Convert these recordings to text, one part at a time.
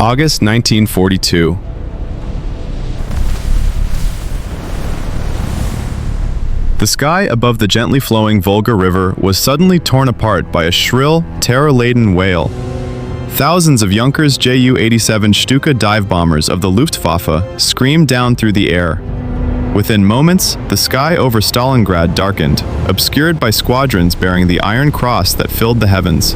August 1942. The sky above the gently flowing Volga River was suddenly torn apart by a shrill, terror-laden wail. Thousands of Junkers Ju-87 Stuka dive bombers of the Luftwaffe screamed down through the air. Within moments, the sky over Stalingrad darkened, obscured by squadrons bearing the Iron Cross that filled the heavens.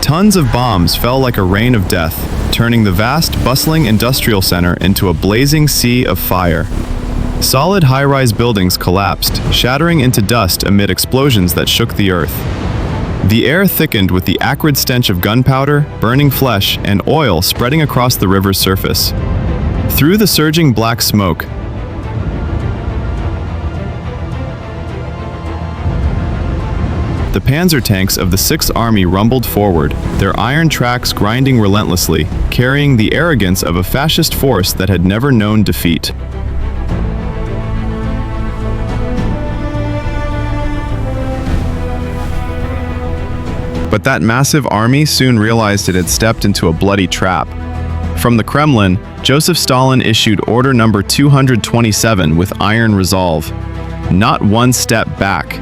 Tons of bombs fell like a rain of death, turning the vast, bustling industrial center into a blazing sea of fire. Solid high-rise buildings collapsed, shattering into dust amid explosions that shook the earth. The air thickened with the acrid stench of gunpowder, burning flesh, and oil spreading across the river's surface. Through the surging black smoke, the panzer tanks of the Sixth Army rumbled forward, their iron tracks grinding relentlessly, carrying the arrogance of a fascist force that had never known defeat. But that massive army soon realized it had stepped into a bloody trap. From the Kremlin, Joseph Stalin issued Order Number 227 with iron resolve. Not one step back.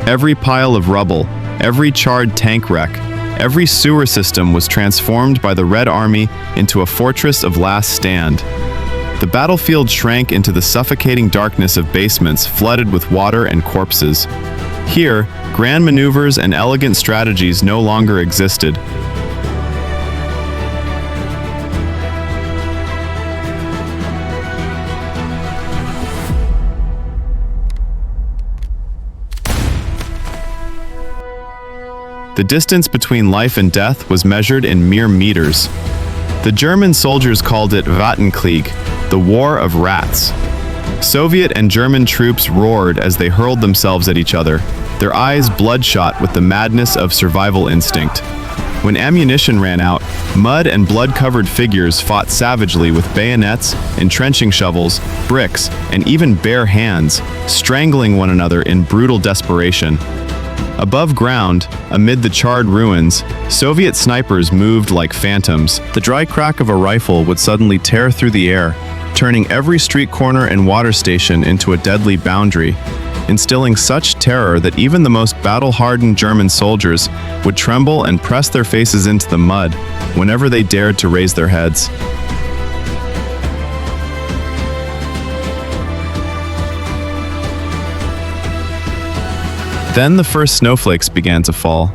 Every pile of rubble, every charred tank wreck, every sewer system was transformed by the Red Army into a fortress of last stand. The battlefield shrank into the suffocating darkness of basements flooded with water and corpses. Here, grand maneuvers and elegant strategies no longer existed. The distance between life and death was measured in mere meters. The German soldiers called it Rattenkrieg, the War of Rats. Soviet and German troops roared as they hurled themselves at each other, their eyes bloodshot with the madness of survival instinct. When ammunition ran out, mud and blood-covered figures fought savagely with bayonets, entrenching shovels, bricks, and even bare hands, strangling one another in brutal desperation. Above ground, amid the charred ruins, Soviet snipers moved like phantoms. The dry crack of a rifle would suddenly tear through the air, turning every street corner and water station into a deadly boundary, instilling such terror that even the most battle-hardened German soldiers would tremble and press their faces into the mud whenever they dared to raise their heads. Then the first snowflakes began to fall.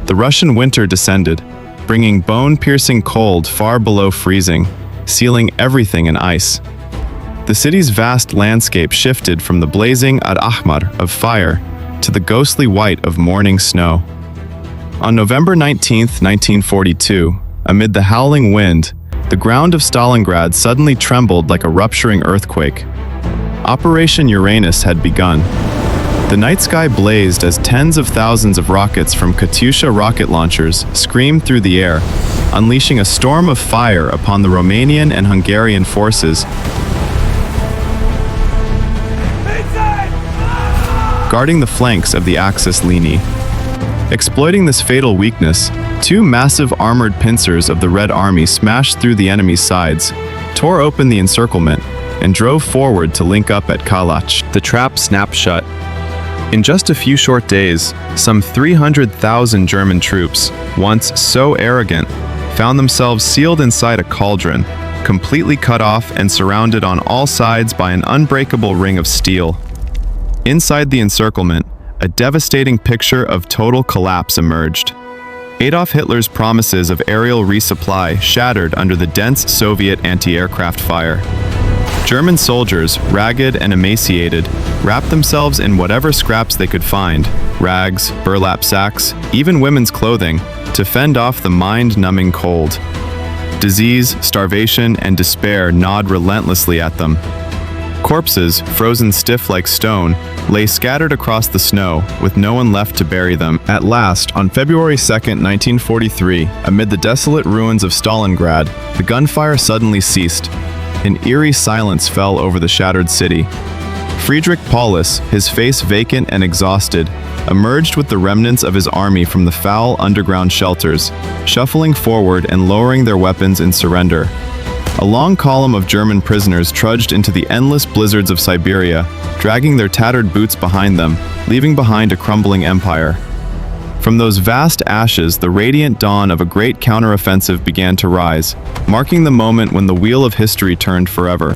The Russian winter descended, bringing bone-piercing cold far below freezing, sealing everything in ice. The city's vast landscape shifted from the blazing Ad-Ahmar of fire to the ghostly white of morning snow. On November 19, 1942, amid the howling wind, the ground of Stalingrad suddenly trembled like a rupturing earthquake. Operation Uranus had begun. The night sky blazed as tens of thousands of rockets from Katyusha rocket launchers screamed through the air, unleashing a storm of fire upon the Romanian and Hungarian forces, guarding the flanks of the Axis linii. Exploiting this fatal weakness, two massive armored pincers of the Red Army smashed through the enemy's sides, tore open the encirclement, and drove forward to link up at Kalach. The trap snapped shut. In just a few short days, some 300,000 German troops, once so arrogant, found themselves sealed inside a cauldron, completely cut off and surrounded on all sides by an unbreakable ring of steel. Inside the encirclement, a devastating picture of total collapse emerged. Adolf Hitler's promises of aerial resupply shattered under the dense Soviet anti-aircraft fire. German soldiers, ragged and emaciated, wrapped themselves in whatever scraps they could find, rags, burlap sacks, even women's clothing, to fend off the mind-numbing cold. Disease, starvation, and despair gnawed relentlessly at them. Corpses, frozen stiff like stone, lay scattered across the snow, with no one left to bury them. At last, on February 2, 1943, amid the desolate ruins of Stalingrad, the gunfire suddenly ceased. An eerie silence fell over the shattered city. Friedrich Paulus, his face vacant and exhausted, emerged with the remnants of his army from the foul underground shelters, shuffling forward and lowering their weapons in surrender. A long column of German prisoners trudged into the endless blizzards of Siberia, dragging their tattered boots behind them, leaving behind a crumbling empire. From those vast ashes, the radiant dawn of a great counteroffensive began to rise, marking the moment when the wheel of history turned forever.